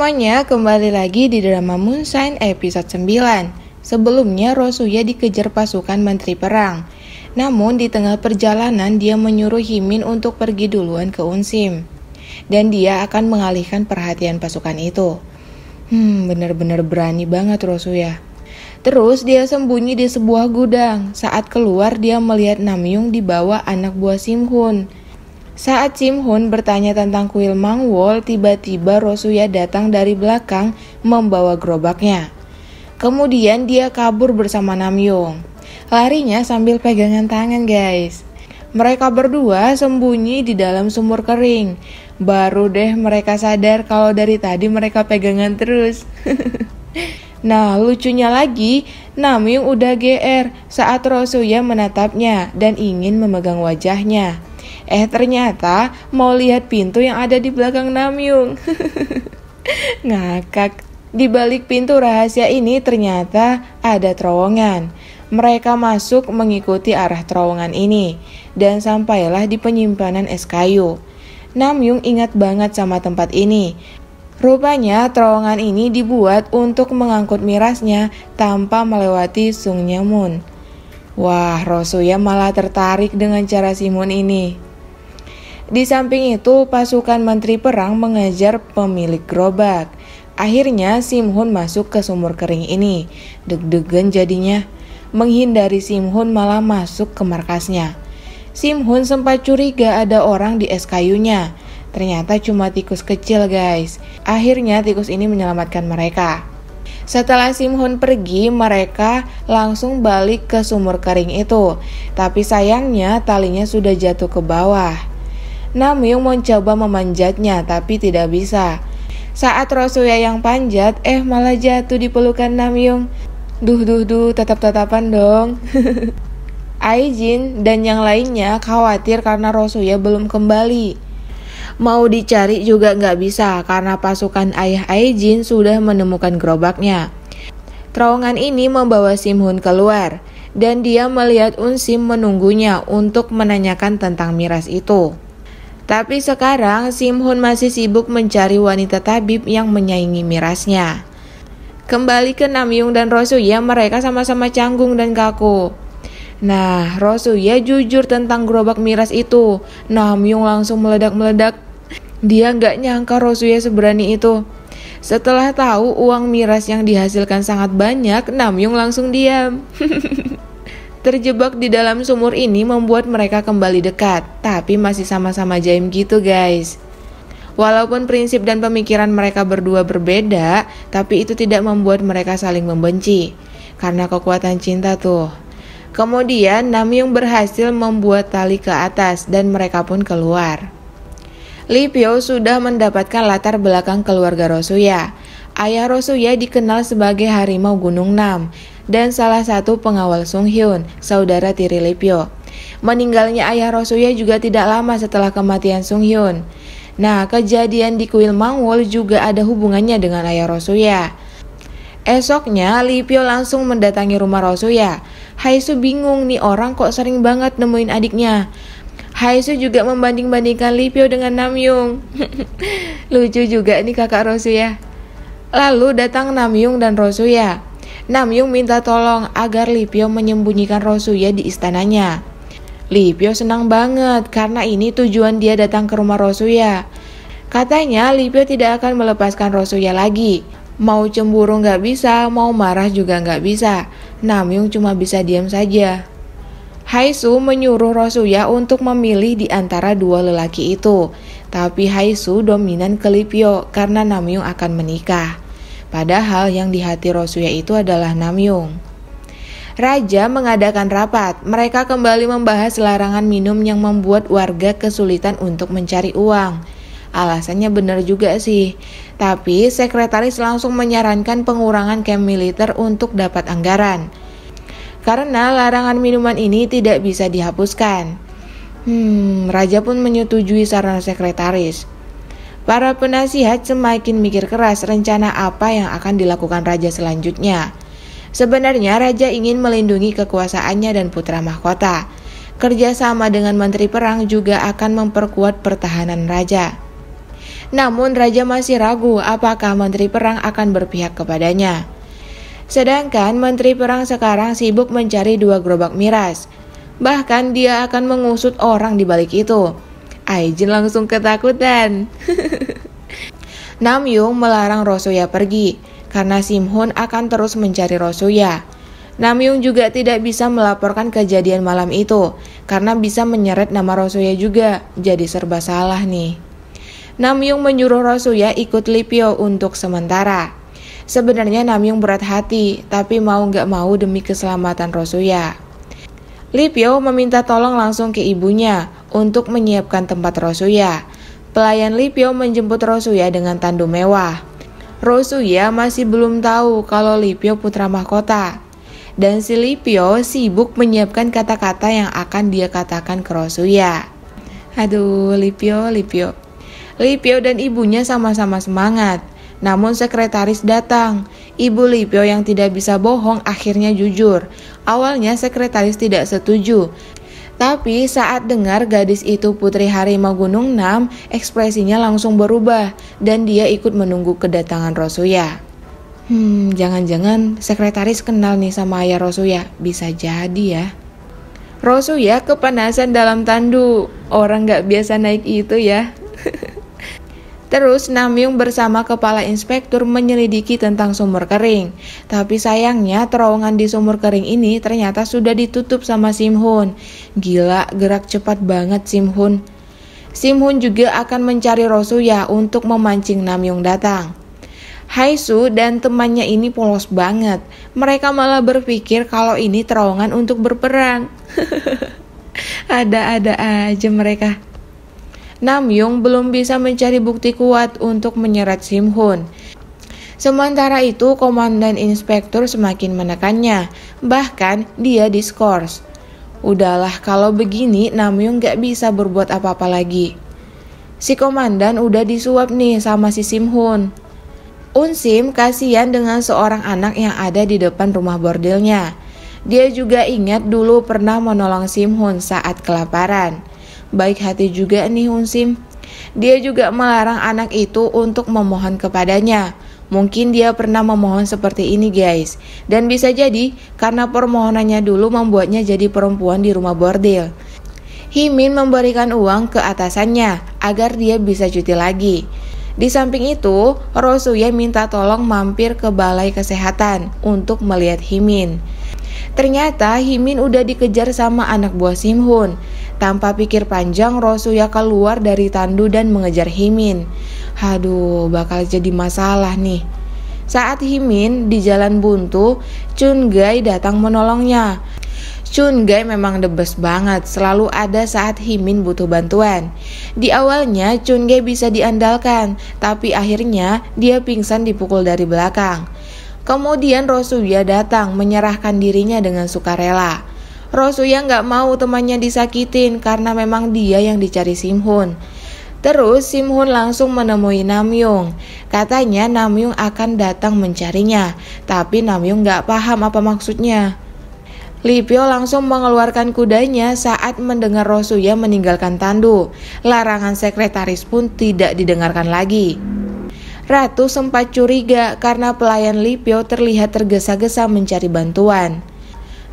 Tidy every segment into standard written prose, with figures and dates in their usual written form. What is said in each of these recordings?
semuanya, kembali lagi di drama Moonshine episode 9. Sebelumnya Rosuya dikejar pasukan menteri perang. Namun di tengah perjalanan dia menyuruh Himin untuk pergi duluan ke Unsim. Dan dia akan mengalihkan perhatian pasukan itu. Bener-bener berani banget Rosuya. Terus dia sembunyi di sebuah gudang. Saat keluar dia melihat Namyoon dibawa anak buah Simhun. Saat Simhun bertanya tentang kuil Mangwol, tiba-tiba Rosuya datang dari belakang membawa gerobaknya. Kemudian dia kabur bersama Namyoon. Larinya sambil pegangan tangan guys. Mereka berdua sembunyi di dalam sumur kering. Baru deh mereka sadar kalau dari tadi mereka pegangan terus. Nah lucunya lagi, Namyoon udah GR saat Rosuya menatapnya dan ingin memegang wajahnya. Ternyata mau lihat pintu yang ada di belakang Namyoon. Ngakak. Di balik pintu rahasia ini ternyata ada terowongan. Mereka masuk mengikuti arah terowongan ini dan sampailah di penyimpanan es kayu. Namyoon ingat banget sama tempat ini. Rupanya terowongan ini dibuat untuk mengangkut mirasnya tanpa melewati Sungnya Moon. Wah, Rosuya malah tertarik dengan cara Simhun ini. Di samping itu, pasukan menteri perang mengejar pemilik gerobak. Akhirnya Simhun masuk ke sumur kering ini. Deg-degan jadinya. Menghindari Simhun malah masuk ke markasnya. Simhun sempat curiga ada orang di es kayunya. Ternyata cuma tikus kecil guys. Akhirnya tikus ini menyelamatkan mereka. Setelah Simhun pergi, mereka langsung balik ke sumur kering itu. Tapi sayangnya talinya sudah jatuh ke bawah. Namyoon mencoba memanjatnya tapi tidak bisa. Saat Rosuya yang panjat, malah jatuh di pelukan Namyoon. Duh, tatap-tatapan dong. Aijin dan yang lainnya khawatir karena Rosuya belum kembali. Mau dicari juga nggak bisa karena pasukan ayah Aijin sudah menemukan gerobaknya. Terowongan ini membawa Simhun keluar dan dia melihat Unsim menunggunya untuk menanyakan tentang miras itu. Tapi sekarang Simhun masih sibuk mencari wanita tabib yang menyaingi mirasnya. Kembali ke Namyoon dan Rosuya, mereka sama-sama canggung dan kaku. Nah, Rosuya jujur tentang gerobak miras itu. Namyoon langsung meledak-meledak. Dia gak nyangka Rosuya seberani itu. Setelah tahu uang miras yang dihasilkan sangat banyak, Namyoon langsung diam. Terjebak di dalam sumur ini membuat mereka kembali dekat, tapi masih sama-sama jaim gitu guys. Walaupun prinsip dan pemikiran mereka berdua berbeda, tapi itu tidak membuat mereka saling membenci. Karena kekuatan cinta tuh. Kemudian Namyoon berhasil membuat tali ke atas dan mereka pun keluar. Lee Pyo sudah mendapatkan latar belakang keluarga Rosuya. Ayah Rosuya dikenal sebagai harimau Gunung Nam dan salah satu pengawal Sung Hyun, saudara tiri Lee Pyo. Meninggalnya ayah Rosuya juga tidak lama setelah kematian Sung Hyun. Nah, kejadian di kuil Mangwol juga ada hubungannya dengan ayah Rosuya. Esoknya, Lee Pyo langsung mendatangi rumah Rosuya. Haisu bingung nih orang kok sering banget nemuin adiknya. Haisu juga membanding-bandingkan Lee Pyo dengan Namyoon. Lucu juga nih kakak Rosuya. Lalu datang Namyoon dan Rosuya. Namyoon minta tolong agar Lee Pyo menyembunyikan Rosuya di istananya. Lee Pyo senang banget karena ini tujuan dia datang ke rumah Rosuya. Katanya Lee Pyo tidak akan melepaskan Rosuya lagi. Mau cemburu gak bisa, mau marah juga gak bisa. Namyoon cuma bisa diam saja. Haisu menyuruh Rosuya untuk memilih di antara dua lelaki itu. Tapi Haisu dominan ke Lee Pyo karena Namyoon akan menikah. Padahal yang di hati Rosuya itu adalah Namyoon. Raja mengadakan rapat. Mereka kembali membahas larangan minum yang membuat warga kesulitan untuk mencari uang. Alasannya benar juga sih. Tapi sekretaris langsung menyarankan pengurangan camp militer untuk dapat anggaran. Karena larangan minuman ini tidak bisa dihapuskan. Raja pun menyetujui saran sekretaris. Para penasihat semakin mikir keras rencana apa yang akan dilakukan raja selanjutnya. Sebenarnya raja ingin melindungi kekuasaannya dan putra mahkota. Kerjasama dengan menteri perang juga akan memperkuat pertahanan raja. Namun raja masih ragu apakah menteri perang akan berpihak kepadanya. Sedangkan menteri perang sekarang sibuk mencari 2 gerobak miras. Bahkan dia akan mengusut orang di balik itu. Aijin langsung ketakutan. Namyoon melarang Rosuya pergi karena Simhun akan terus mencari Rosuya. Namyoon juga tidak bisa melaporkan kejadian malam itu karena bisa menyeret nama Rosuya juga. Jadi serba salah nih. Namyoon menyuruh Rosuya ikut Lipyo untuk sementara. Sebenarnya Namyoon berat hati, tapi mau gak mau demi keselamatan Rosuya. Lipyo meminta tolong langsung ke ibunya untuk menyiapkan tempat Rosuya. Pelayan Lipyo menjemput Rosuya dengan tandu mewah. Rosuya masih belum tahu kalau Lipyo putra mahkota. Dan si Lipyo sibuk menyiapkan kata-kata yang akan dia katakan ke Rosuya. Aduh, Lipyo. Lipyo dan ibunya sama-sama semangat. Namun sekretaris datang. Ibu Lipyo yang tidak bisa bohong akhirnya jujur. Awalnya sekretaris tidak setuju. Tapi saat dengar gadis itu putri harimau Gunung 6, ekspresinya langsung berubah dan dia ikut menunggu kedatangan Rosuya. Jangan-jangan sekretaris kenal nih sama ayah Rosuya. Bisa jadi ya. Rosuya kepanasan dalam tandu. Orang gak biasa naik itu ya. Terus Namyoon bersama kepala inspektur menyelidiki tentang sumur kering. Tapi sayangnya terowongan di sumur kering ini ternyata sudah ditutup sama Simhun. Gila, gerak cepat banget Simhun. Simhun juga akan mencari Rosuya untuk memancing Namyoon datang. Haisu dan temannya ini polos banget. Mereka malah berpikir kalau ini terowongan untuk berperang. Ada-ada aja mereka. Namyoon belum bisa mencari bukti kuat untuk menyeret Simhun. Sementara itu, komandan inspektur semakin menekannya. Bahkan dia diskors. Udahlah, kalau begini Namyoon gak bisa berbuat apa-apa lagi. Si komandan udah disuap nih sama si Simhun. Unsim kasihan dengan seorang anak yang ada di depan rumah bordelnya. Dia juga ingat dulu pernah menolong Simhun saat kelaparan. Baik hati juga nih Unsim. Dia juga melarang anak itu untuk memohon kepadanya. Mungkin dia pernah memohon seperti ini guys. Dan bisa jadi karena permohonannya dulu membuatnya jadi perempuan di rumah bordel. Himin memberikan uang ke atasannya agar dia bisa cuti lagi. Di samping itu, Rosuya minta tolong mampir ke balai kesehatan untuk melihat Himin. Ternyata Himin udah dikejar sama anak buah Simhun. Tanpa pikir panjang, Rosuya keluar dari tandu dan mengejar Himin. Aduh, bakal jadi masalah nih. Saat Himin di jalan buntu, Chungai datang menolongnya. Chungai memang the best banget, selalu ada saat Himin butuh bantuan. Di awalnya Chungai bisa diandalkan, tapi akhirnya dia pingsan dipukul dari belakang. Kemudian Rosuya datang menyerahkan dirinya dengan sukarela. Rosuya gak mau temannya disakitin karena memang dia yang dicari Simhun. Terus Simhun langsung menemui Namyoon. Katanya Namyoon akan datang mencarinya, tapi Namyoon gak paham apa maksudnya. Lipyo langsung mengeluarkan kudanya saat mendengar Rosuya meninggalkan tandu. Larangan sekretaris pun tidak didengarkan lagi. Ratu sempat curiga karena pelayan Lipyo terlihat tergesa-gesa mencari bantuan.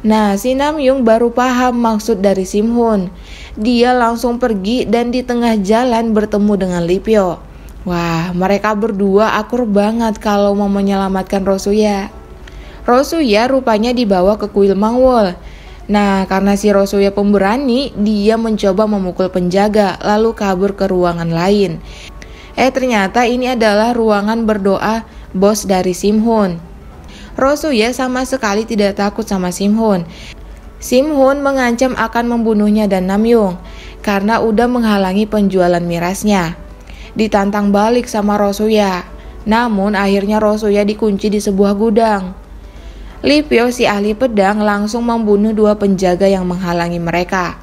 Nah, si Namyoon baru paham maksud dari Simhun. Dia langsung pergi dan di tengah jalan bertemu dengan Lipyo. Wah, mereka berdua akur banget kalau mau menyelamatkan Rosuya. Rosuya rupanya dibawa ke kuil Mangwol. Nah, karena si Rosuya pemberani, dia mencoba memukul penjaga lalu kabur ke ruangan lain. Ternyata ini adalah ruangan berdoa bos dari Simhun. Rosuya sama sekali tidak takut sama Simhun. Simhun mengancam akan membunuhnya dan Namyoon karena udah menghalangi penjualan mirasnya. Ditantang balik sama Rosuya. Namun akhirnya Rosuya dikunci di sebuah gudang. Lipyo si ahli pedang langsung membunuh 2 penjaga yang menghalangi mereka.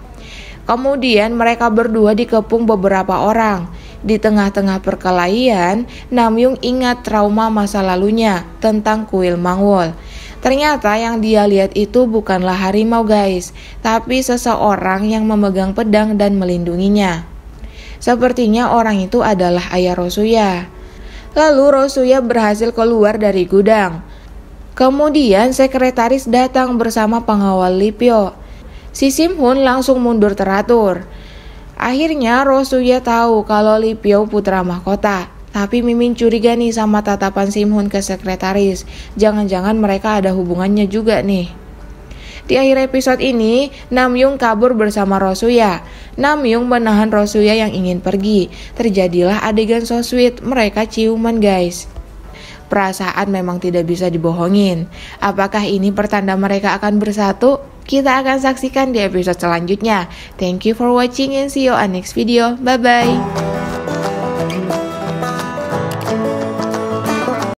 Kemudian mereka berdua dikepung beberapa orang. Di tengah-tengah perkelahian, Namyoon ingat trauma masa lalunya tentang kuil Mangwol. Ternyata yang dia lihat itu bukanlah harimau guys, tapi seseorang yang memegang pedang dan melindunginya. Sepertinya orang itu adalah ayah Rosuya. Lalu Rosuya berhasil keluar dari gudang. Kemudian sekretaris datang bersama pengawal Lee Pyo. Si Sim-hun langsung mundur teratur. Akhirnya Rosuya tahu kalau Lee Pyo putra mahkota. Tapi Mimin curiga nih sama tatapan Sim-hun ke sekretaris. Jangan-jangan mereka ada hubungannya juga nih. Di akhir episode ini, Namyoon kabur bersama Rosuya. Namyoon menahan Rosuya yang ingin pergi. Terjadilah adegan so sweet, mereka ciuman guys. Perasaan memang tidak bisa dibohongin. Apakah ini pertanda mereka akan bersatu? Kita akan saksikan di episode selanjutnya. Thank you for watching and see you on next video. Bye-bye.